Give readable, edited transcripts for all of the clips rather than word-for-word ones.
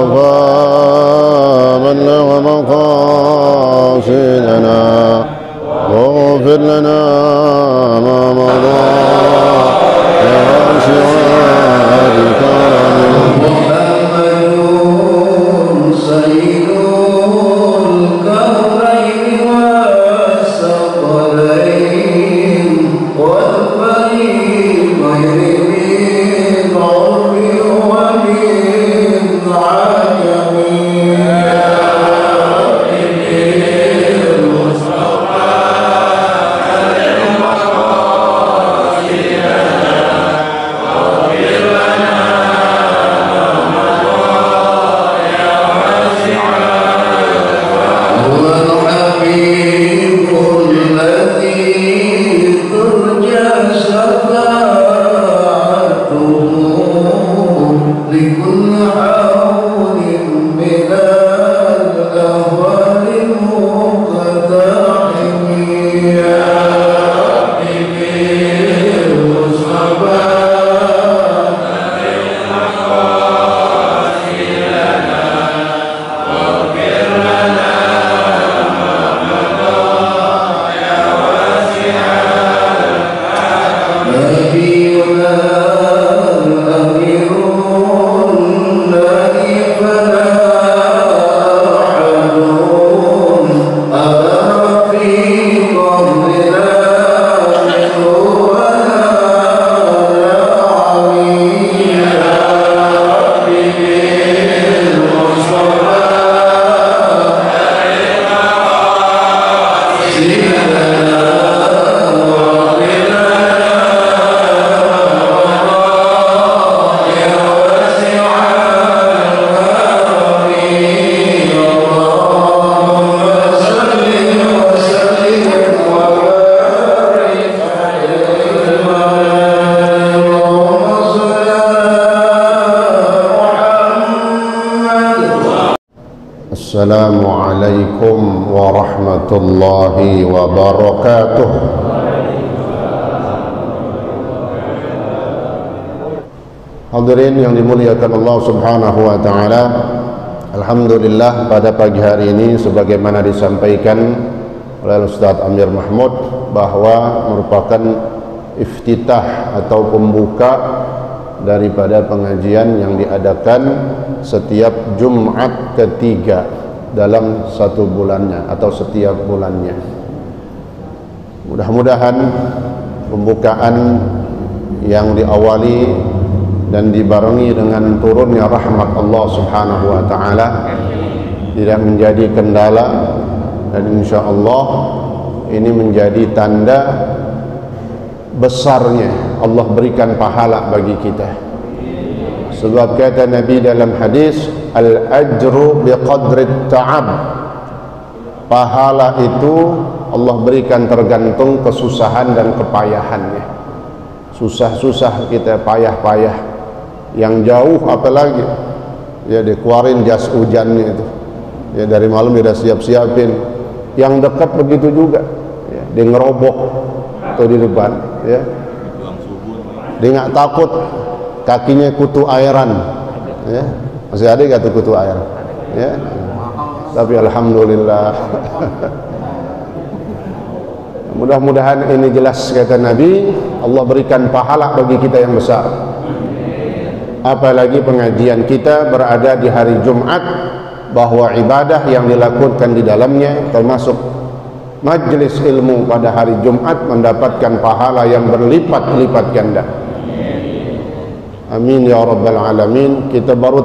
المصطفى بلغ مقاصدنا واغفر لنا ما مضى يا واسع الكرم. محمد سيد الكونين والثقلين والفريقين من عرب ومن عجم. Assalamualaikum warahmatullahi wabarakatuh. Hadirin yang dimuliakan Allah Subhanahu wa taala, alhamdulillah pada pagi hari ini sebagaimana disampaikan oleh Ustaz Amir Mahmud bahwa merupakan iftitah atau pembuka daripada pengajian yang diadakan setiap Jumat ketiga dalam satu bulannya atau setiap bulannya. Mudah-mudahan pembukaan yang diawali dan dibarengi dengan turunnya rahmat Allah Subhanahu wa taala tidak menjadi kendala, dan insyaallah ini menjadi tanda besarnya Allah berikan pahala bagi kita. Sebab kata Nabi dalam hadis, al-ajru biqadri ta'ab, pahala itu Allah berikan tergantung kesusahan dan kepayahannya. Susah-susah kita, payah-payah, yang jauh apalagi ya dikeluarin jas hujannya itu ya, dari malam dia siap-siapin. Yang dekat begitu juga ya, dia ngerobok atau di depan ya, dia nggak takut kakinya kutu airan ya. Masih ada gak tuh kutu air ya? Tapi alhamdulillah mudah-mudahan ini jelas kata Nabi, Allah berikan pahala bagi kita yang besar. Apalagi pengajian kita berada di hari Jumat, bahwa ibadah yang dilakukan di dalamnya termasuk majlis ilmu pada hari Jumat mendapatkan pahala yang berlipat-lipat ganda. Amin ya rabbal alamin. Kita baru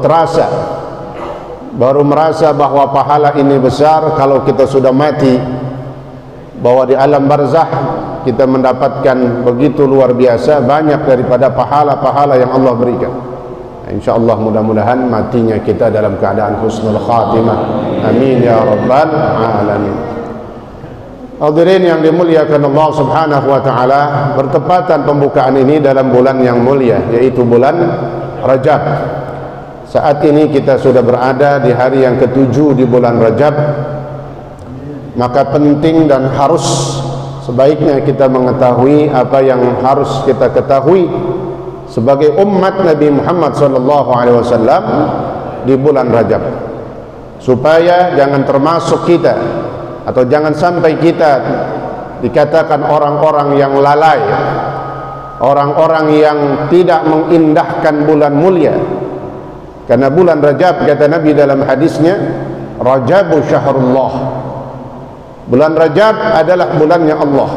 merasa bahwa pahala ini besar kalau kita sudah mati, bahwa di alam barzakh kita mendapatkan begitu luar biasa banyak daripada pahala-pahala yang Allah berikan. InsyaAllah mudah-mudahan matinya kita dalam keadaan husnul khatimah. Amin ya rabbal alamin. Hadirin yang dimuliakan Allah Subhanahu wa taala, bertepatan pembukaan ini dalam bulan yang mulia, yaitu bulan Rajab. Saat ini kita sudah berada di hari yang ke-7 di bulan Rajab. Maka penting dan harus sebaiknya kita mengetahui apa yang harus kita ketahui sebagai umat Nabi Muhammad SAW di bulan Rajab, supaya jangan termasuk kita atau jangan sampai kita dikatakan orang-orang yang lalai, orang-orang yang tidak mengindahkan bulan mulia. Karena bulan Rajab, kata Nabi dalam hadisnya, Rajabu syahrullah, bulan Rajab adalah bulannya Allah.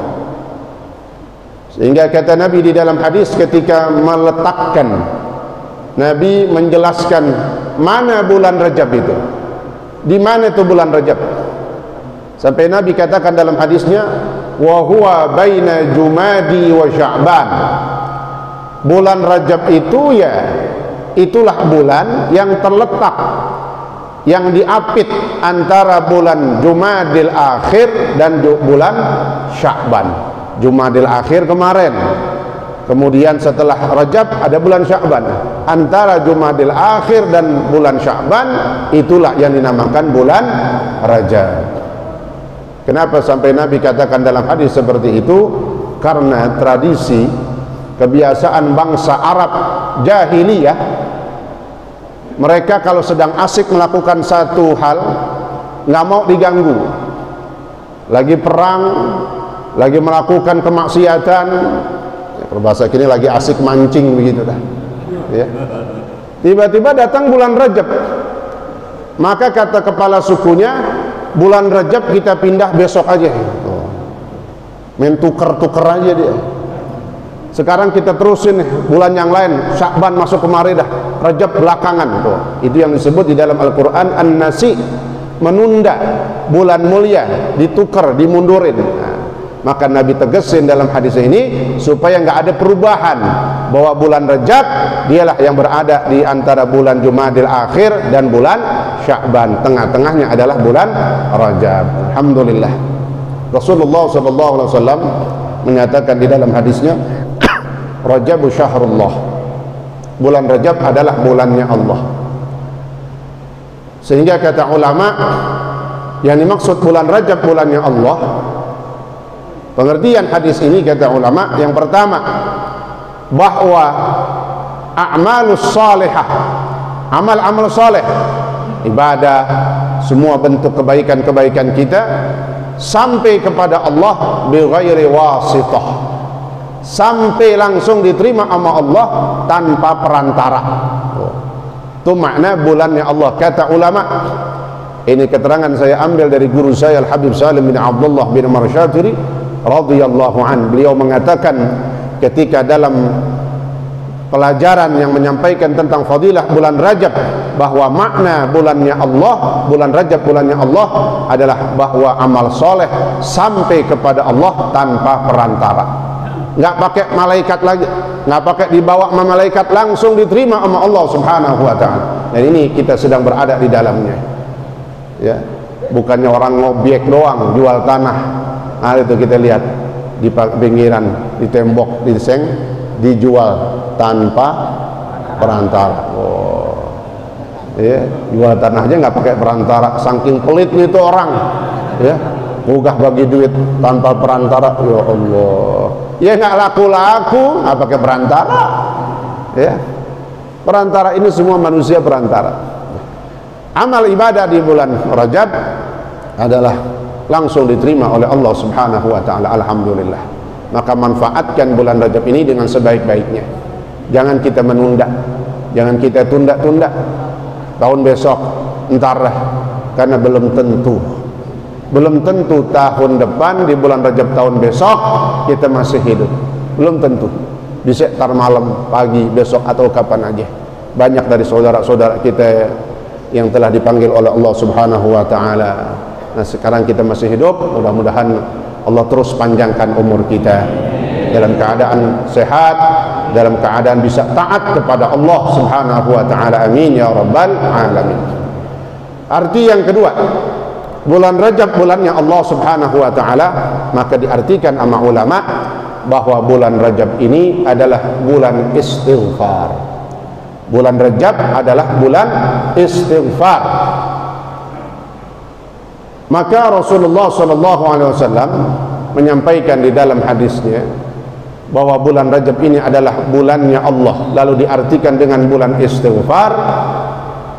Sehingga kata Nabi di dalam hadis ketika meletakkan, Nabi menjelaskan mana bulan Rajab itu, di mana itu bulan Rajab, sampai Nabi katakan dalam hadisnya, wa huwa baina Jumadi wa Sya'ban. Bulan Rajab itu ya itulah bulan yang terletak, yang diapit antara bulan Jumadil Akhir dan bulan Sya'ban. Jumadil Akhir kemarin, kemudian setelah Rajab ada bulan Sya'ban. Antara Jumadil Akhir dan bulan Sya'ban itulah yang dinamakan bulan Rajab. Kenapa sampai Nabi katakan dalam hadis seperti itu? Karena tradisi kebiasaan bangsa Arab jahiliyah, mereka kalau sedang asik melakukan satu hal nggak mau diganggu, lagi perang, lagi melakukan kemaksiatan, ya, berbahasa kini lagi asik mancing begitu dah, ya. Tiba-tiba datang bulan Rajab, maka kata kepala sukunya, bulan Rajab kita pindah besok aja, main tuker-tuker aja dia. Sekarang kita terusin bulan yang lain, Sya'ban masuk kemari dah, Rajab belakangan tuh. Itu yang disebut di dalam Al-Quran An-Nasi, menunda bulan mulia, ditukar, dimundurin. Nah, maka Nabi tegesin dalam hadis ini supaya nggak ada perubahan, bahwa bulan Rajab dialah yang berada di antara bulan Jumadil Akhir dan bulan Sya'ban, tengah-tengahnya adalah bulan Rajab. Alhamdulillah. Rasulullah SAW menyatakan di dalam hadisnya, Rajabu syahrullah, bulan Rajab adalah bulannya Allah. Sehingga kata ulama, yang dimaksud bulan Rajab bulannya Allah, pengertian hadis ini kata ulama, yang pertama, bahwa a'malus salihah, amal-amal saleh, ibadah, semua bentuk kebaikan-kebaikan kita sampai kepada Allah bighairi wasithah, sampai langsung diterima sama Allah tanpa perantara. Itu makna bulannya Allah. Kata ulama, ini keterangan saya ambil dari guru saya Al-Habib Salim bin Abdullah bin Marsyatiri radhiyallahu an. Beliau mengatakan ketika dalam pelajaran yang menyampaikan tentang fadilah bulan Rajab, bahwa makna bulannya Allah, bulan Rajab bulannya Allah adalah bahwa amal soleh sampai kepada Allah tanpa perantara, nggak pakai malaikat lagi, nggak pakai dibawa sama malaikat, langsung diterima sama Allah Subhanahu wa ta'ala. Dan ini kita sedang berada di dalamnya, ya. Bukannya orang ngobjek doang, jual tanah. Nah, itu kita lihat di pinggiran, di tembok, di seng, dijual tanpa perantara. Oh, ya, jual tanahnya nggak pakai perantara, saking pelit itu orang, ya, mugah bagi duit tanpa perantara. Ya Allah, ya nggak laku-laku, nggak pakai perantara, ya. Perantara ini semua manusia perantara. Amal ibadah di bulan Rajab adalah langsung diterima oleh Allah Subhanahu wa ta'ala. Alhamdulillah. Maka manfaatkan bulan Rajab ini dengan sebaik-baiknya. Jangan kita menunda, jangan kita tunda-tunda tahun besok, entar lah, karena belum tentu tahun depan di bulan Rajab tahun besok kita masih hidup, belum tentu. Bisa tar malam, pagi, besok, atau kapan aja. Banyak dari saudara-saudara kita yang telah dipanggil oleh Allah Subhanahu wa ta'ala. Nah, sekarang kita masih hidup, mudah-mudahan Allah terus panjangkan umur kita dalam keadaan sehat, dalam keadaan bisa taat kepada Allah Subhanahu wa ta'ala. Amin ya rabbal alamin. Arti yang kedua, bulan Rajab bulannya Allah Subhanahu wa ta'ala, maka diartikan sama ulama bahwa bulan Rajab ini adalah bulan istighfar. Bulan Rajab adalah bulan istighfar. Maka Rasulullah SAW menyampaikan di dalam hadisnya bahwa bulan Rajab ini adalah bulannya Allah, lalu diartikan dengan bulan istighfar,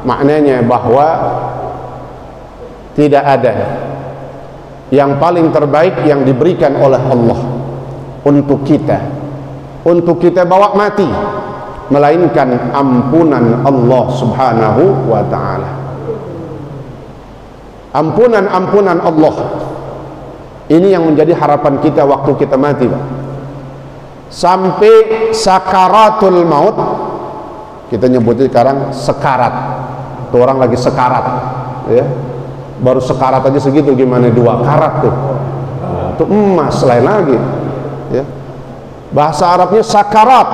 maknanya bahwa tidak ada yang paling terbaik yang diberikan oleh Allah untuk kita bawa mati, melainkan ampunan Allah subhanahu wa ta'ala. Ampunan Allah ini yang menjadi harapan kita waktu kita mati, Pak. Sampai sakaratul maut, kita nyebutnya sekarang sekarat. Itu orang lagi sekarat, ya. Baru sekarat aja segitu, gimana 2 karat tuh. Itu emas lain lagi, ya. Bahasa Arabnya sakarat.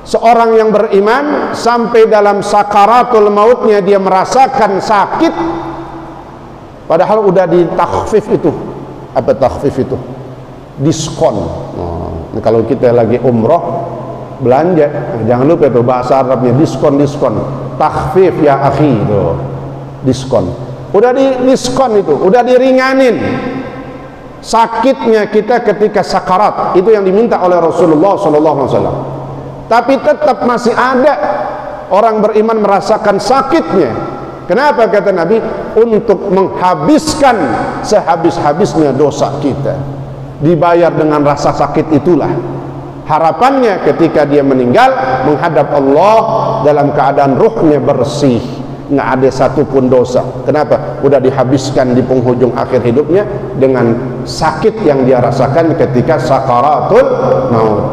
Seorang yang beriman sampai dalam sakaratul mautnya dia merasakan sakit, padahal udah ditakhfif itu. Apa takhfif itu? Diskon. Kalau kita lagi umroh belanja, jangan lupa itu bahasa Arabnya diskon. Takhfif ya akhi, itu diskon. Udah di diskon itu, udah diringanin sakitnya kita ketika sakarat. Itu yang diminta oleh Rasulullah SAW. Tapi tetap masih ada orang beriman merasakan sakitnya. Kenapa kata Nabi? Untuk menghabiskan sehabis-habisnya dosa kita, dibayar dengan rasa sakit itulah. Harapannya ketika dia meninggal menghadap Allah dalam keadaan ruhnya bersih, nggak ada satupun dosa. Kenapa? Udah dihabiskan di penghujung akhir hidupnya dengan sakit yang dia rasakan ketika sakaratul maut.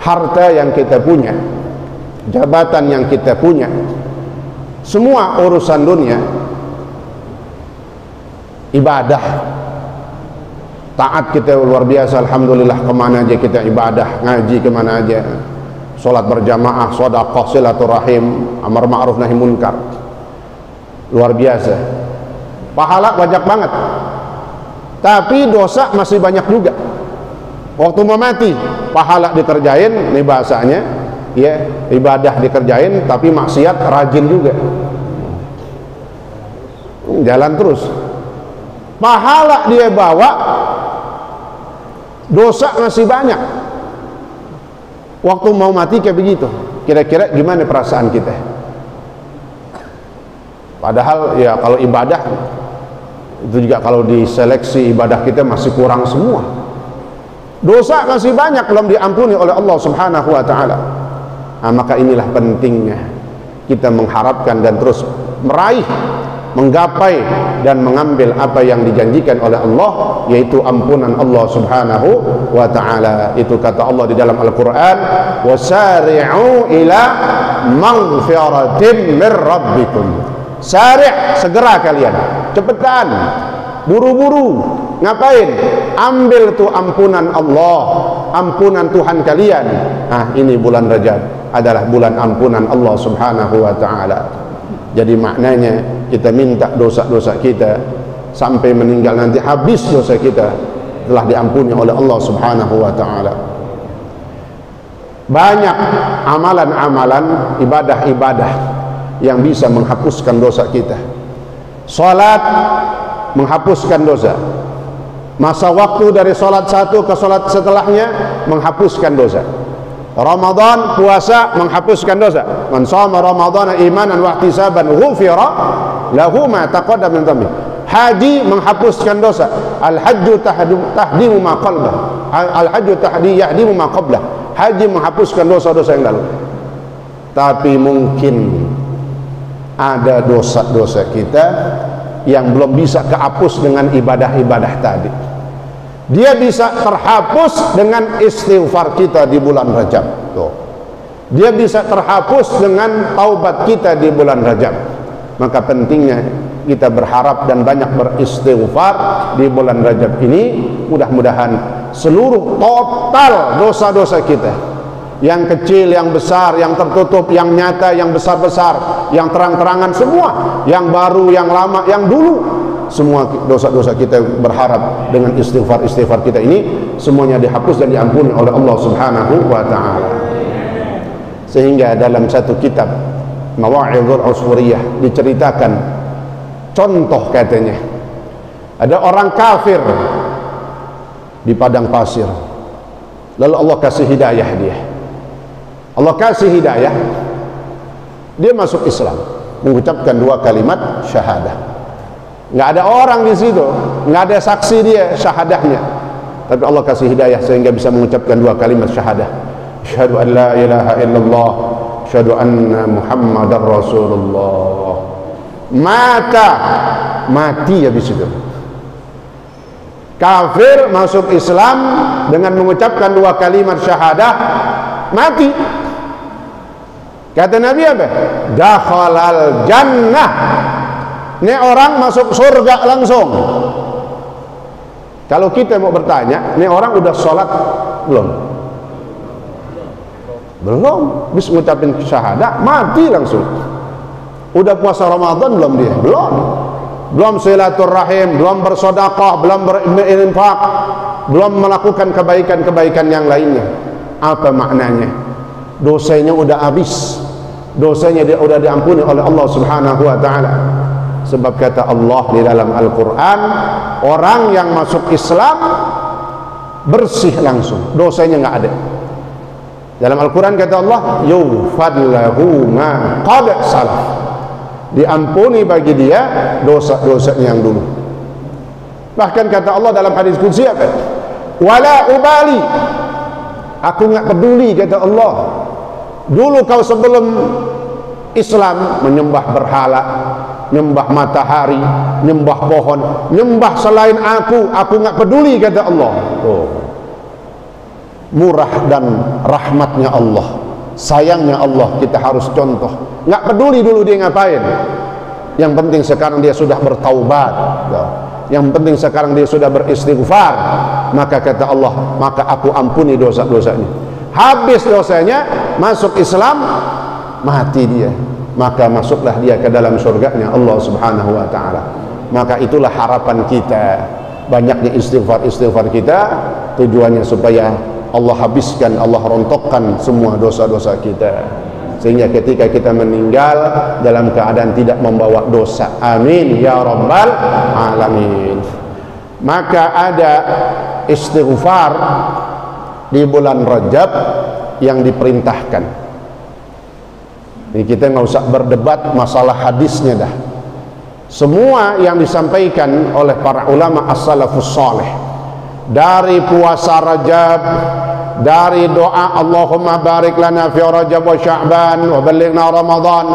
Harta yang kita punya, jabatan yang kita punya, semua urusan dunia, ibadah, taat kita luar biasa, alhamdulillah. Kemana aja kita ibadah, ngaji kemana aja, sholat berjamaah, sedekah, silaturahim, amar ma'ruf nahi munkar, luar biasa. Pahala banyak banget, tapi dosa masih banyak juga. Waktu mau mati, pahala dikerjain, ini bahasanya, ya, ibadah dikerjain, tapi maksiat rajin juga, jalan terus. Pahala dia bawa, dosa masih banyak. Waktu mau mati kayak begitu, kira-kira gimana perasaan kita? Padahal ya kalau ibadah itu juga, kalau diseleksi ibadah kita masih kurang semua. Dosa masih banyak belum diampuni oleh Allah subhanahu wa ta'ala. Maka inilah pentingnya kita mengharapkan dan terus meraih, menggapai dan mengambil apa yang dijanjikan oleh Allah, yaitu ampunan Allah subhanahu wa ta'ala. Itu kata Allah di dalam Al-Quran, wasari'u ila maghfiratin min rabbikum. Sari', segera kalian, cepetan, buru-buru. Ngapain? Ambil tuh ampunan Allah, ampunan Tuhan kalian. Ini bulan Rajab adalah bulan ampunan Allah subhanahu wa ta'ala. Jadi maknanya kita minta dosa-dosa kita sampai meninggal nanti, habis dosa kita telah diampuni oleh Allah subhanahu wa ta'ala. Banyak amalan-amalan, ibadah-ibadah yang bisa menghapuskan dosa kita. Salat menghapuskan dosa. Masa waktu dari salat satu ke salat setelahnya menghapuskan dosa. Ramadan, puasa menghapuskan dosa. Man shoma ramadhana imanan wa ihtisaban ghufira lahu ma taqaddama min dhanbi. Haji menghapuskan dosa. Al-hajju tahdimu ma qalbah. Al-hajju yahdimu ma qablah. Haji menghapuskan dosa-dosa yang lalu. Tapi mungkin ada dosa-dosa kita yang belum bisa kehapus dengan ibadah-ibadah tadi. Dia bisa terhapus dengan istighfar kita di bulan Rajab. Tuh. Dia bisa terhapus dengan taubat kita di bulan Rajab. Maka pentingnya kita berharap dan banyak beristighfar di bulan Rajab ini. Mudah-mudahan seluruh total dosa-dosa kita, yang kecil, yang besar, yang tertutup, yang nyata, yang besar-besar, yang terang-terangan, semua, yang baru, yang lama, yang dulu, semua dosa-dosa kita berharap dengan istighfar kita ini semuanya dihapus dan diampuni oleh Allah subhanahu wa ta'ala. Sehingga dalam satu kitab Mawa'idhul Usfuriyah diceritakan contoh, katanya ada orang kafir di padang pasir, lalu Allah kasih hidayah dia. Allah kasih hidayah, dia masuk Islam, mengucapkan 2 kalimat syahadah. Nggak ada orang di situ, nggak ada saksi dia syahadahnya, tapi Allah kasih hidayah sehingga bisa mengucapkan 2 kalimat syahadah. Asyhadu an la ilaha illallah, asyhadu anna Muhammadar Rasulullah. Mati habis itu. Kafir masuk Islam dengan mengucapkan 2 kalimat syahadah, mati. Kata Nabi apa? Dakhalal jannah. Ini orang masuk surga langsung. Kalau kita mau bertanya, ini orang udah sholat belum? Belum. Bisa mengucapkan syahadah, mati langsung. Udah puasa Ramadan belum dia? Belum. Belum silaturahim, belum bersedekah, belum berinfak, belum melakukan kebaikan-kebaikan yang lainnya. Apa maknanya? Dosanya udah habis, dosanya dia udah diampuni oleh Allah Subhanahu wa ta'ala. Sebab kata Allah di dalam Al-Quran, orang yang masuk Islam bersih langsung, dosanya nggak ada. Dalam Al-Quran kata Allah, yughfar lahu ma qad salaf, diampuni bagi dia dosa-dosanya yang dulu. Bahkan kata Allah dalam hadis qudsi apa? Wala ubali, aku nggak peduli, kata Allah. Dulu kau sebelum Islam menyembah berhala, nyembah matahari, nyembah pohon, nyembah selain aku nggak peduli, kata Allah. Oh, murah dan rahmatnya Allah, sayangnya Allah, kita harus contoh. Nggak peduli dulu dia ngapain, yang penting sekarang dia sudah bertaubat, yang penting sekarang dia sudah beristighfar, maka kata Allah, maka aku ampuni dosa-dosanya. Habis dosanya, masuk Islam, mati dia, maka masuklah dia ke dalam surganya Allah Subhanahu wa ta'ala. Maka itulah harapan kita, banyaknya istighfar kita, tujuannya supaya Allah habiskan, Allah rontokkan semua dosa-dosa kita, sehingga ketika kita meninggal dalam keadaan tidak membawa dosa. Amin ya rabbal alamin. Maka ada istighfar di bulan Rajab yang diperintahkan. Ini kita nggak usah berdebat masalah hadisnya dah. Semua yang disampaikan oleh para ulama as-salafus salih, dari puasa Rajab, dari doa Allahumma barik lana fi Rajab wa Sya'ban wa ballighna Ramadan,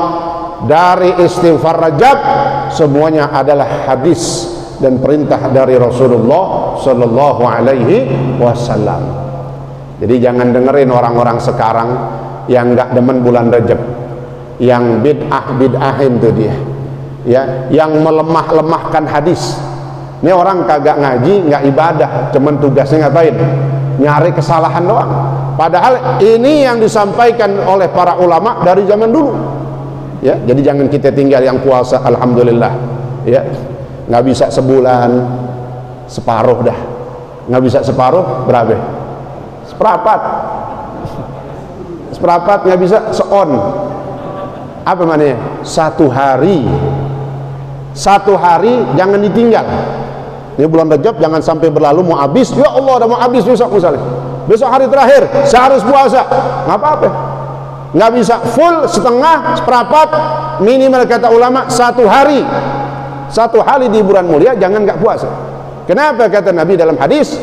dari istighfar Rajab, semuanya adalah hadis dan perintah dari Rasulullah sallallahu alaihi wasallam. Jadi jangan dengerin orang-orang sekarang yang nggak demen bulan Rajab, yang bid'ahin tuh dia, ya, yang melemah-lemahkan hadis. Ini orang kagak ngaji, nggak ibadah, cuman tugasnya ngapain? Nyari kesalahan doang. Padahal ini yang disampaikan oleh para ulama dari zaman dulu. Ya, jadi jangan kita tinggal yang puasa, alhamdulillah. Ya, nggak bisa sebulan, separuh dah. Nggak bisa separuh, berapa? Seperempat nggak bisa seon. Apa maknanya? Satu hari jangan ditinggal. Ini bulan Rajab jangan sampai berlalu mau habis. Ya Allah, udah mau habis besok misalnya. Besok hari terakhir, saya harus puasa. Nggak apa-apa. Nggak bisa full, setengah, seperempat, minimal kata ulama satu hari. Satu hari di bulan mulia jangan nggak puasa. Kenapa kata Nabi dalam hadis?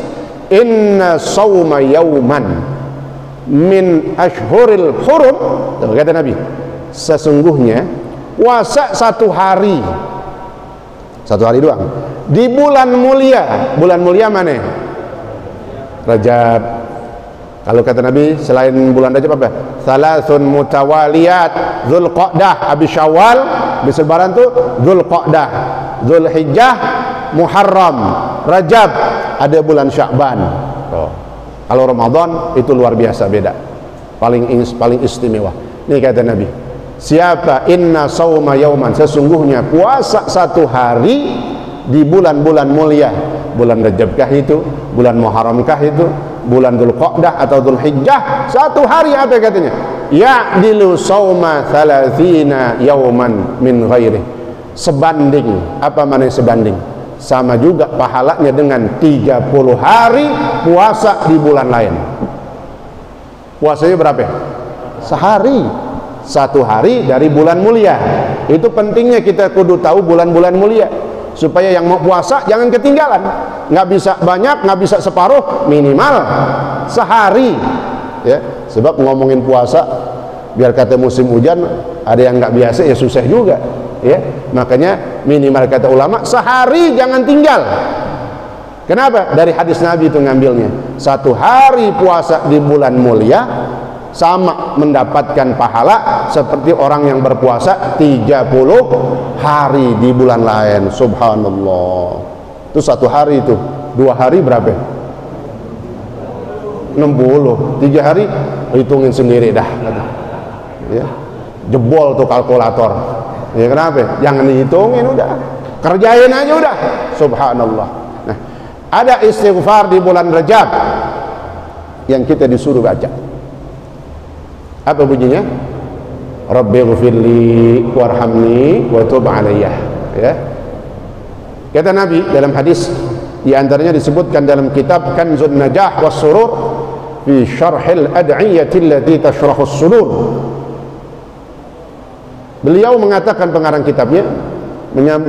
Inna sawma yawman min ashhuril hurum, kata Nabi, sesungguhnya puasa satu hari doang di bulan mulia. Bulan mulia mana? Rajab. Kalau kata Nabi selain bulan Rajab apa? Salasun mutawaliyat, Dzulqa'dah, habis Syawal, habis Lebaran tuh Dzulqa'dah, Dzulhijjah, Muharram, Rajab, ada bulan Sya'ban. Kalau Ramadan itu luar biasa, beda, paling istimewa. Ini kata Nabi, siapa inna sawma yauman, sesungguhnya puasa satu hari di bulan-bulan mulia. Bulan Rajab kah itu, bulan Muharram kah itu, bulan Dzulqa'dah atau Dzulhijjah, satu hari apa katanya? Ya'dilu sawma 30 yauman min ghairi, sebanding. Apa makna sebanding? Sama juga pahalanya dengan 30 hari puasa di bulan lain. Puasanya berapa? sehari. 1 hari dari bulan mulia. Itu pentingnya kita kudu tahu bulan-bulan mulia, supaya yang mau puasa jangan ketinggalan. Nggak bisa banyak, nggak bisa separuh, minimal sehari ya. Sebab ngomongin puasa, biar kata musim hujan ada yang nggak biasa ya susah juga ya. Makanya minimal kata ulama sehari jangan tinggal. Kenapa? Dari hadis Nabi itu ngambilnya. 1 hari puasa di bulan mulia sama mendapatkan pahala seperti orang yang berpuasa 30 hari di bulan lain. Subhanallah. Itu 1 hari itu. 2 hari berapa? 60. 3 hari hitungin sendiri dah. Ya. Jebol tuh kalkulator. Ya kenapa? Jangan dihitungin udah. Kerjain aja udah. Subhanallah. Nah, ada istighfar di bulan Rajab yang kita disuruh baca. Apa bunyinya? Rabbighfirli warhamni wa tub alayya. Ya. Kata Nabi dalam hadis, di antaranya disebutkan dalam kitab Kanzun Najah was Surur fi syarhil ad'iyati allati tashrahus sudur. Beliau mengatakan, pengarang kitabnya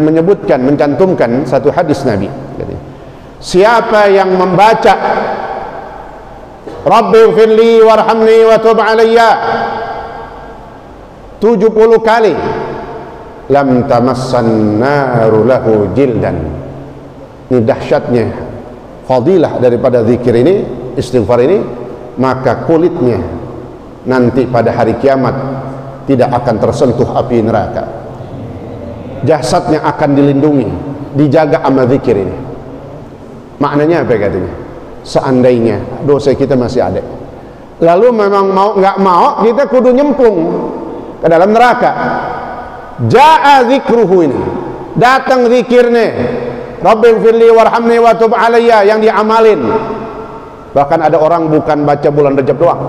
menyebutkan, mencantumkan satu hadis Nabi. Jadi, siapa yang membaca Rabbighfirli warhamni wa tub alayya 70 kali, lam tamassan naru lahu jildan. Ini dahsyatnya fadilah daripada zikir ini, istighfar ini. Maka kulitnya nanti pada hari kiamat tidak akan tersentuh api neraka. Jasadnya akan dilindungi, dijaga sama zikir ini. Maknanya apa katanya? Seandainya dosa kita masih ada, lalu memang mau nggak mau kita kudu nyemplung ke dalam neraka. Ja'a zikruhu, ini datang zikirnya, Rabbighfirli warhamni wa tub alayya, yang diamalin. Bahkan ada orang bukan baca bulan Rajab doang,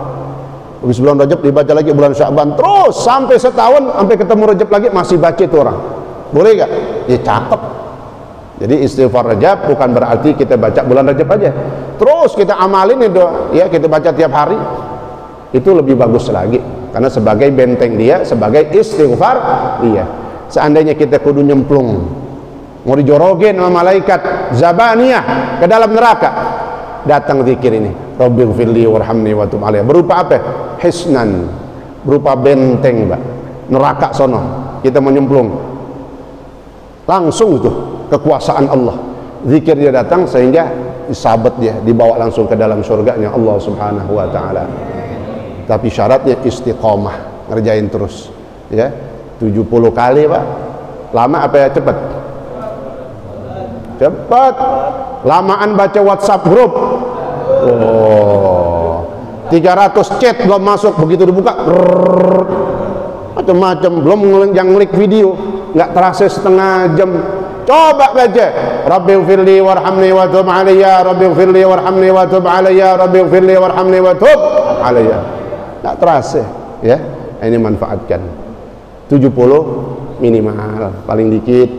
habis bulan Rajab dibaca lagi bulan Sya'ban, terus sampai setahun, sampai ketemu Rajab lagi masih baca itu orang. Boleh gak? Ya cakep. Jadi istighfar Rajab bukan berarti kita baca bulan Rajab aja, terus kita amalin itu ya, kita baca tiap hari. Itu lebih bagus lagi, karena sebagai benteng dia, sebagai istighfar dia. Seandainya kita kudu nyemplung, mau dijorogin sama malaikat zabaniyah ke dalam neraka, datang zikir ini, Rabbighfirli warhamni wa tub alayya, berupa apa? Hisnan, berupa benteng, Mbak. Neraka sono kita mau nyemplung, langsung tuh kekuasaan Allah, zikir dia datang sehingga disabet dia, dibawa langsung ke dalam surganya Allah Subhanahu wa taala. Tapi syaratnya istiqomah, ngerjain terus ya. 70 kali, Pak. Lama apa ya cepat? Cepat. Lamaan baca WhatsApp grup. Oh. 300 chat belum masuk, begitu dibuka macam-macam, belum yang ngelik video, nggak terasa setengah jam. Coba baca Rabbighfirli warhamni wa tub alayya, Rabbighfirli warhamni wa tub alayya, Rabbighfirli warhamni wa tub alayya. Tak terasa ya. Ini manfaatkan 70 minimal, paling dikit.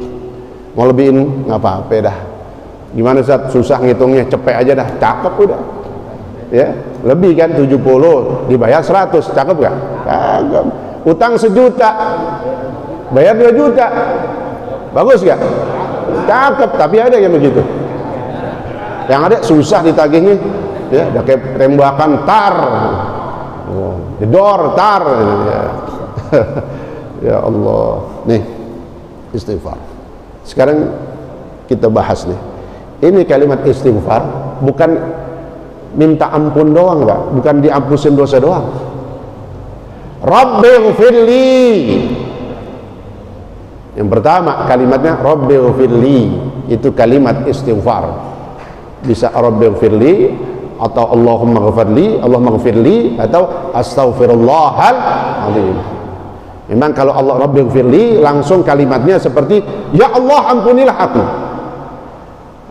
Mau lebihin nggak apa-apa dah. Gimana Ustaz? Susah ngitungnya, cepet aja dah, cakep udah ya. Lebih kan 70 dibayar 100, cakep gak? Cakep. Utang 1 juta bayar 2 juta, bagus gak? Cakep. Tapi ada yang begitu, yang ada susah ditagihnya ya, udah kayak tembakan tar, jedor tar ya. Ya Allah. Nih istighfar. Sekarang kita bahas nih, ini kalimat istighfar bukan minta ampun doang, Pak, bukan diampusin dosa doang. Rabbighfirli, yang pertama kalimatnya Rabbighfirli, itu kalimat istighfar. Bisa Rabbighfirli atau Allahumma ghafirli, Allahumma ghafirli, atau astaghfirullahal azim. Memang kalau Allah Rabbighfirli langsung kalimatnya seperti ya Allah ampunilah aku,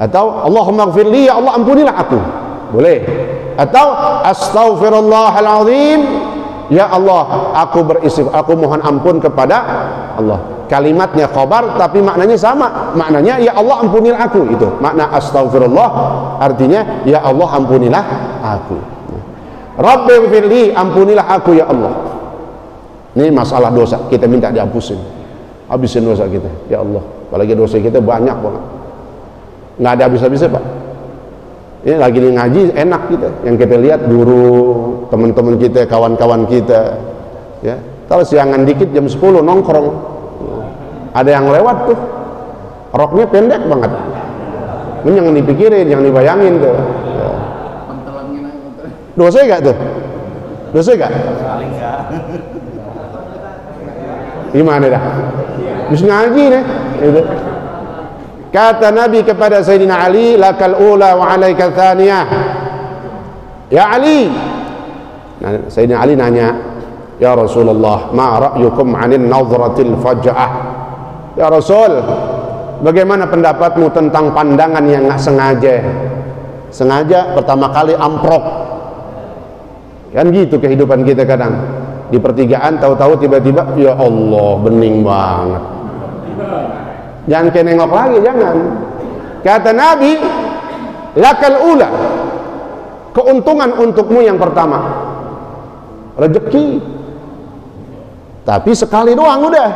atau Allahumma ghafirli, ya Allah ampunilah aku, boleh. Atau astaghfirullahal azim, ya Allah aku beristighfar, aku mohon ampun kepada Allah. Kalimatnya khabar tapi maknanya sama, maknanya ya Allah ampunilah aku. Itu makna astaghfirullah, artinya ya Allah ampunilah aku. Rabbighfirli, ampunilah aku ya Allah. Ini masalah dosa, kita minta dihapusin, habisin dosa kita, ya Allah. Apalagi dosa kita banyak banget, nggak ada habis-habisnya Pak. Ini lagi ngaji enak kita, yang kita lihat guru, teman-teman kita, kawan-kawan kita, ya. Kalau siangan dikit jam 10 nongkrong, ada yang lewat tuh, roknya pendek banget. Ini yang dipikirin, yang dibayangin tuh. Ya. Dosa gak tuh? Dosa gak? Gimana dah? Bisa ngaji nih. Gitu. Kata Nabi kepada Sayyidina Ali, lakal ula wa alaika thaniyah. Ya Ali. Nah, Sayyidina Ali nanya, ya Rasulullah, ma ra'yukum 'anil nadratil faj'ah? Ya Rasul, bagaimana pendapatmu tentang pandangan yang nggak sengaja? Sengaja pertama kali amprok. Kan gitu kehidupan kita kadang. Di pertigaan tahu-tahu tiba-tiba, ya Allah, bening banget. Jangan kayak nengok lagi, jangan. Kata Nabi, lakal ula, keuntungan untukmu yang pertama, rezeki. Tapi sekali doang udah.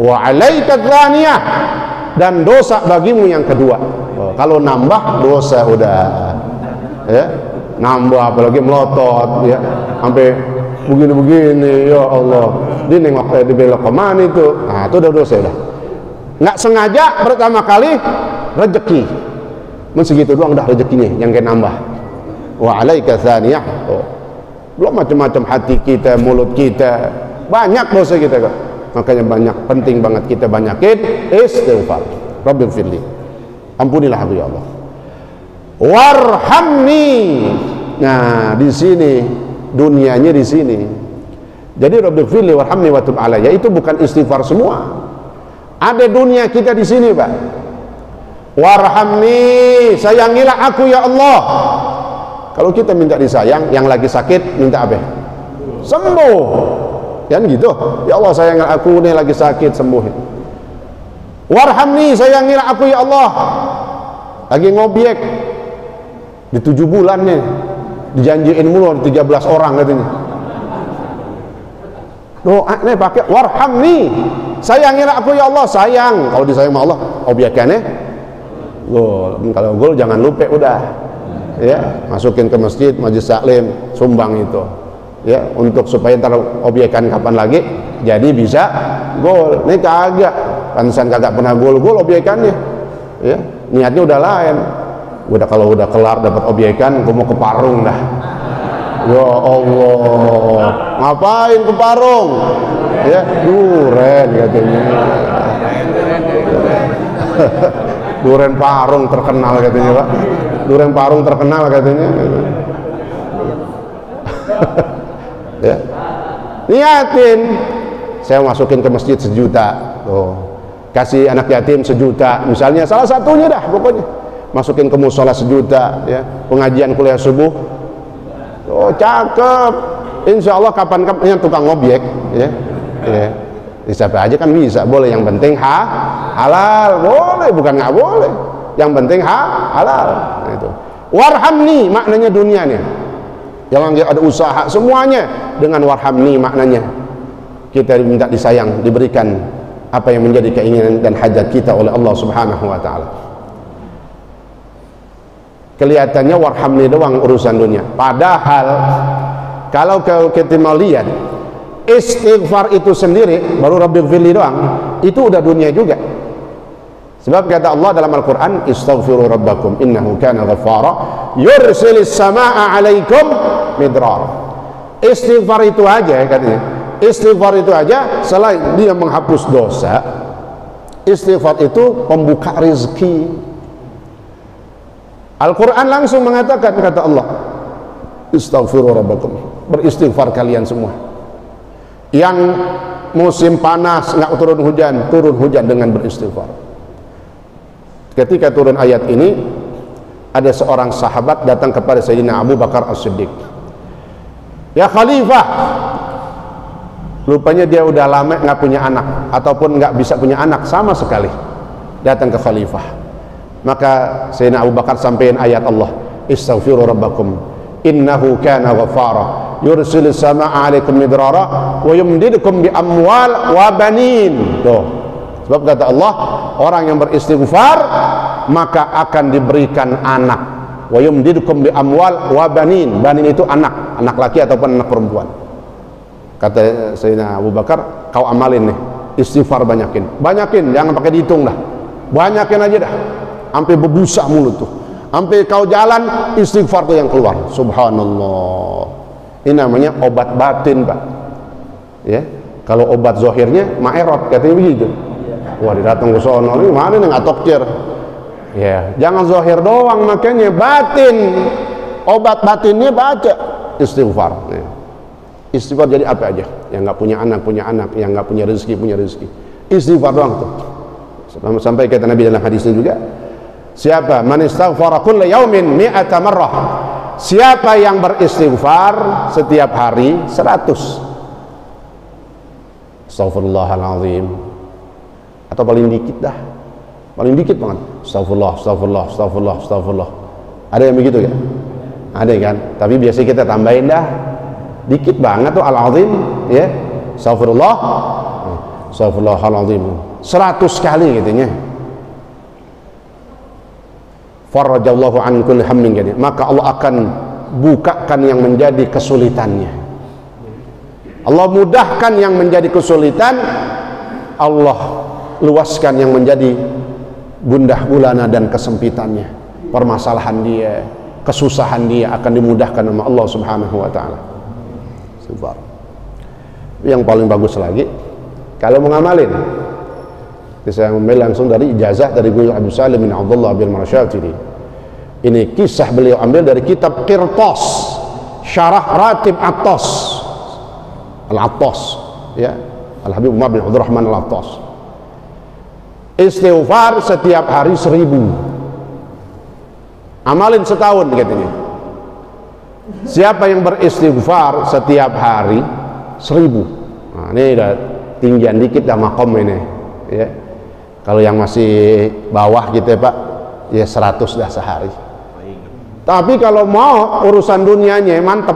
Wa alaika tsaniyah, dan dosa bagimu yang kedua. Kalau nambah dosa udah, ya, nambah apalagi melotot, ya, sampai begini-begini, ya Allah. Dia nengok kayak dibelok kemana itu? Nah, itu udah dosa udah. Nggak sengaja pertama kali rezeki, segitu doang udah rezekinya yang kayak nambah. Wa alaika tsaniyah. Belum macam-macam hati kita, mulut kita, banyak dosa kita kok. Makanya banyak, penting banget kita banyakin istighfar. Rabbil firli, ampunilah aku ya Allah. Warhamni. Nah, di sini dunianya di sini. Jadi Rabbil firli warhamni wa tub alayya itu bukan istighfar semua. Ada dunia kita di sini, Pak. Warhamni, sayangilah aku ya Allah. Kalau kita minta disayang, yang lagi sakit minta apa? Sembuh. Kan gitu. Ya Allah, sayangilah aku nih lagi sakit, sembuhin. Warhamni, sayangilah aku ya Allah. Lagi ngobyek di 7 bulan nih, dijanjiin mulu 13 orang katanya. Doa nih pakai warhamni, sayangilah aku ya Allah. Sayang, kalau disayang sama Allah, obyekannya gol. Kalau gol jangan lupa udah, ya, masukin ke masjid, majelis taklim, sumbang itu, ya, untuk supaya ntar obyekan kapan lagi jadi bisa gol. Ini kagak, pantesan kagak pernah gol obyekannya, ya, niatnya udah lain. Udah kalau udah kelar dapat obyekan, gue mau ke Parung dah. Ya Allah, ngapain ke Parung? Ya, duren katanya. Duren Parung terkenal katanya, Pak. Duren Parung terkenal katanya. Ya. Niatin, saya masukin ke masjid 1 juta. Tuh. Kasih anak yatim 1 juta, misalnya salah satunya dah pokoknya. Masukin ke musola 1 juta, ya. Pengajian kuliah subuh. Oh, cakep. Insya Allah kapan-kapan yang tukang objek, ya. Ya. Siapa aja kan bisa, boleh. Yang penting halal, boleh, bukan nggak boleh. Yang penting halal. Nah, itu. Warhamni maknanya dunia nih. Jangan ada usaha, semuanya dengan warhamni maknanya. Kita minta disayang, diberikan apa yang menjadi keinginan dan hajat kita oleh Allah Subhanahu wa taala. Kelihatannya warhamni doang urusan dunia. Padahal kalau kita mau lihat istighfar itu sendiri baru Rabbil firli doang, itu udah dunia juga. Sebab kata Allah dalam Al-Quran, istaghfiru rabbakum innahu kana ghaffara yursilis samaa alaikum midrar. Istighfar itu aja katanya. Istighfar itu aja selain dia menghapus dosa, istighfar itu pembuka rezeki. Al-Quran langsung mengatakan, kata Allah, istaghfiru rabbakum, beristighfar kalian semua. Yang musim panas nggak turun hujan dengan beristighfar. Ketika turun ayat ini, ada seorang sahabat datang kepada Sayyidina Abu Bakar As-Siddiq. Ya Khalifah, rupanya dia udah lama nggak punya anak, ataupun nggak bisa punya anak sama sekali. Datang ke Khalifah. Maka Sayyidina Abu Bakar sampaikan ayat Allah, istaghfiru rabbakum innahu kana ghaffara yursilis samaa alaikum midrara wa yumdidukum bi amwal wa banin. Tuh. Sebab kata Allah, orang yang beristighfar maka akan diberikan anak. Wa yumdidukum bi amwal wa banin. Banin itu anak, anak laki ataupun anak perempuan. Kata Sayyidina Abu Bakar, kau amalin nih, istighfar banyakin, jangan pakai dihitung dah, banyakin aja dah, sampai berbusa mulut tuh, sampai kau jalan istighfar tuh yang keluar. Subhanallah. Ini namanya obat batin, Pak. Ya, kalau obat zohirnya maerot katanya begitu. Wah, datang ke sono, ini mana nih ngatok cer. Ya, jangan zohir doang, makanya batin, obat batinnya baca istighfar. Ya. Istighfar jadi apa aja? Yang nggak punya anak, yang nggak punya rezeki, istighfar doang tuh. Sampai kata Nabi dalam hadisnya juga, siapa man istaghfara kulla yaumin mi'ata marrah, siapa yang beristighfar setiap hari 100, astaghfirullahaladzim, atau paling dikit dah, paling dikit banget, astagfirullah. Ada yang begitu ya? Ada kan? Tapi biasanya kita tambahin dah, dikit banget tuh al-azim, ya, astagfirullahaladzim 100 kali gitunya. Farajallahu an kulli hammin, maka Allah akan bukakan yang menjadi kesulitannya, Allah mudahkan yang menjadi kesulitan, Allah luaskan yang menjadi gundah gulana dan kesempitannya. Permasalahan dia, kesusahan dia akan dimudahkan sama Allah Subhanahu wa taala. Yang paling bagus lagi kalau mengamalin, saya ambil langsung dari ijazah dari Guru Abdul Salim bin Abdullah bin Marsyatiri. Ini kisah beliau ambil dari kitab Qirtas Syarah Ratib Attas Al-Attas, ya, Al-Habib Umar bin Abdurrahman Al-Attas. Istighfar setiap hari 1000, amalin setahun katanya. Siapa yang beristighfar setiap hari 1000, nah, ini udah tinggian dikit dah makom ini, ya. Kalau yang masih bawah gitu ya Pak, ya 100 dah sehari. Tapi kalau mau urusan dunianya mantep,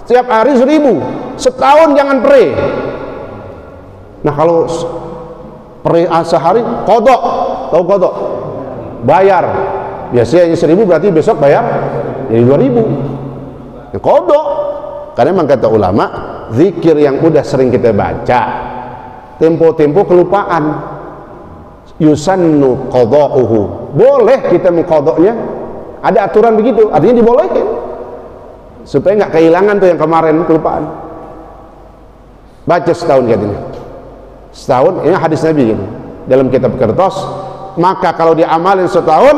setiap hari 1000, setahun jangan pray. Nah kalau pray sehari, kodok, tahu kodok? Bayar, biasanya 1000 berarti besok bayar jadi 2000. Kodok, karena memang kata ulama, zikir yang udah sering kita baca, tempo-tempo kelupaan, yusannu qada'uhu, boleh kita mengkodoknya, ada aturan begitu, artinya dibolehkan supaya nggak kehilangan tuh yang kemarin kelupaan. Baca setahun katanya, setahun, ini hadis Nabi gini dalam kitab Qirtas, maka kalau diamalin setahun,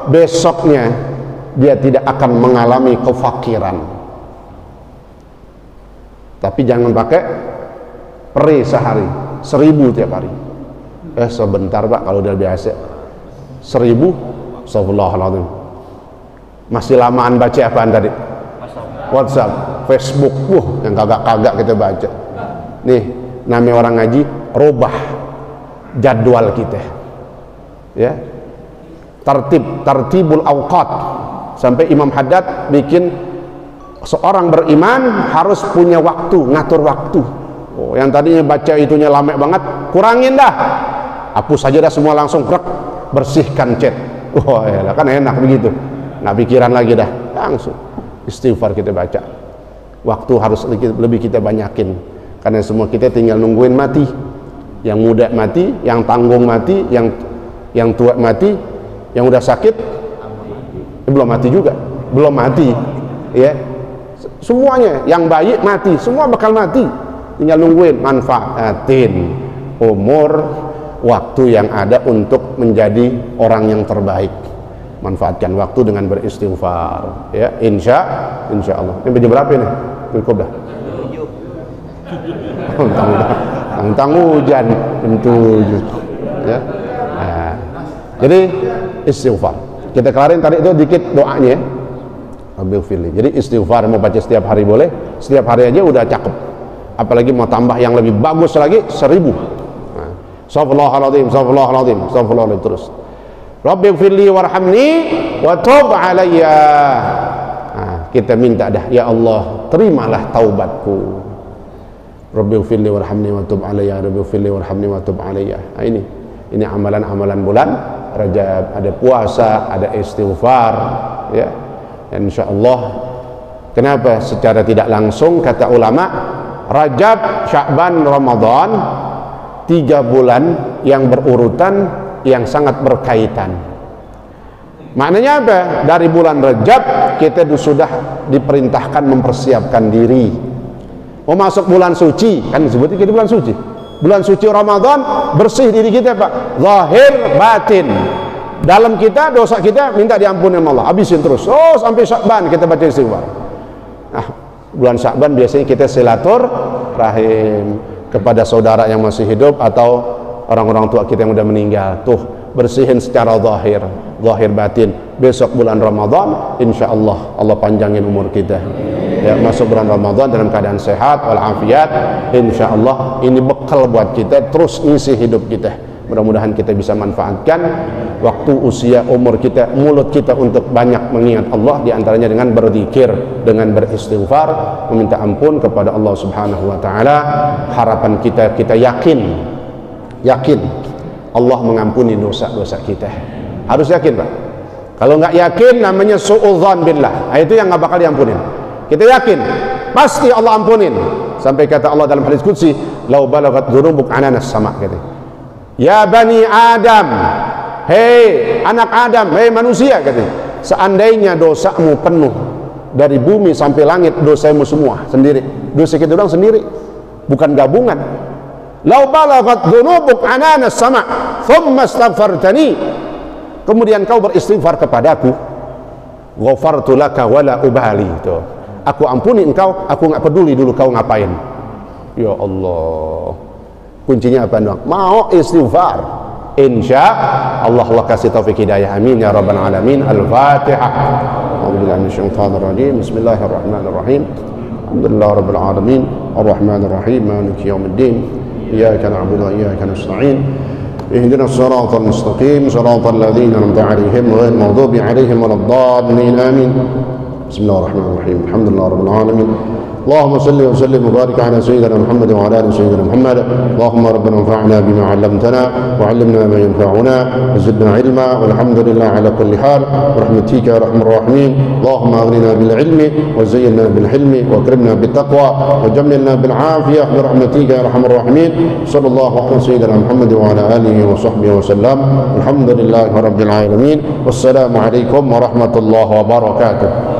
besoknya dia tidak akan mengalami kefakiran. Tapi jangan pakai peri sehari 1000 tiap hari. Sebentar Pak, kalau udah biasa 1000, astagfirullahaladzim. Masih lamaan baca apaan tadi? WhatsApp, Facebook, yang kagak-kagak kita baca. Nih, namanya orang ngaji, robah jadwal kita, ya. Tartibul awqat, sampai Imam Haddad bikin seorang beriman harus punya waktu, ngatur waktu. Oh, yang tadinya baca itunya lama banget, kurangin dah, hapus saja dah semua, langsung bersihkan chat. Wah, ya, kan enak begitu, nggak pikiran lagi dah, langsung istighfar kita baca. Waktu harus lebih kita banyakin, karena semua kita tinggal nungguin mati. Yang muda mati, yang tanggung mati, yang tua mati, yang udah sakit belum mati juga, belum mati, ya. Semuanya, yang bayi mati, semua bakal mati, tinggal nungguin. Manfaatin umur, waktu yang ada untuk menjadi orang yang terbaik. Manfaatkan waktu dengan beristighfar, ya. Insya Allah. Ini jam berapa nih? Cukup dah. Tentang hujan jam 7, ya. Nah, jadi istighfar kita kelarin tadi itu dikit doanya, ambil pilih. Jadi istighfar mau baca setiap hari boleh, setiap hari aja udah cakep, apalagi mau tambah yang lebih bagus lagi 1000. Nah, astagfirullahaladzim terus. Rabbighfirli warhamni wa tub alayya. Nah, kita minta dah, ya Allah terimalah taubatku, Rabbighfirli warhamni wa tub alayya, Rabbighfirli warhamni wa tub alayya. Nah, ini amalan-amalan bulan Rajab, ada puasa, ada istighfar, ya. Dan insyaallah, kenapa secara tidak langsung kata ulama Rajab, Sya'ban, Ramadan 3 bulan yang berurutan yang sangat berkaitan. Maknanya apa? Dari bulan Rajab kita sudah diperintahkan mempersiapkan diri. Mau masuk bulan suci, kan disebutnya kita bulan suci. Bulan suci Ramadan, bersih diri kita, Pak. Zahir, batin. Dalam kita, dosa kita minta diampuni sama Allah. Habisin terus. Oh, sampai Sya'ban kita baca istighfar. Nah, bulan Sya'ban biasanya kita silaturahim kepada saudara yang masih hidup atau orang-orang tua kita yang udah meninggal. Tuh, bersihin secara zahir batin. Besok bulan Ramadan, insya Allah Allah panjangin umur kita, ya, masuk bulan Ramadan dalam keadaan sehat walafiat. Insya Allah ini bekal buat kita terus ngisi hidup kita. Mudah-mudahan kita bisa manfaatkan waktu usia umur kita, mulut kita untuk banyak mengingat Allah, diantaranya dengan berzikir, dengan beristighfar, meminta ampun kepada Allah Subhanahu wa Ta'ala. Harapan kita yakin Allah mengampuni dosa-dosa kita. Harus yakin, Pak. Kalau nggak yakin namanya su'udzan billah. Nah, itu yang nggak bakal diampunin. Kita yakin pasti Allah ampunin. Sampai kata Allah dalam hadis qudsi, "Lau balagat dzunubuk ananas sama," kata. Ya bani Adam, hei anak Adam, hei manusia, kata. Seandainya dosamu penuh dari bumi sampai langit, dosamu semua sendiri. Dosa kita orang sendiri, bukan gabungan. Lau balagat dzunubuk ananas sama, thumma astaghfartani, kemudian kau beristighfar kepadaku, ghafartu laka wala ubali, itu aku ampuni engkau, aku nggak peduli dulu kau ngapain. Ya Allah, kuncinya apa doang? Mau istighfar, insya Allah Allah kasih taufik hidayah, amin ya rabbal alamin. Al-Fatihah. A'udzubillahi minasyaitonir rajim. Bismillahirrahmanirrahim. Alhamdulillah rabbil alamin, arrahmanir rahim, maliki yaumiddin. Iyyaka na'budu wa iyyaka nasta'in. اهدنا الصراط المستقيم صراط الذين أنعمت عليهم غير المغضوب عليهم ولا الضالين آمين. بسم الله الرحمن الرحيم. الحمد لله رب العالمين. اللهم صل وسلم وبارك على سيدنا محمد وعلى ال سيدنا محمد. اللهم ربنا انفعنا بما علمتنا وعلمنا ما ينفعنا وزدنا علما والحمد لله على كل حال برحمتك يا ارحم الراحمين. اللهم اغننا بالعلم وزينا بالحلم واكرمنا بالتقوى وجملنا بالعافيه برحمتك يا ارحم الراحمين. صلى الله على سيدنا محمد وعلى اله وصحبه وسلم. الحمد لله رب العالمين والسلام عليكم ورحمه الله وبركاته.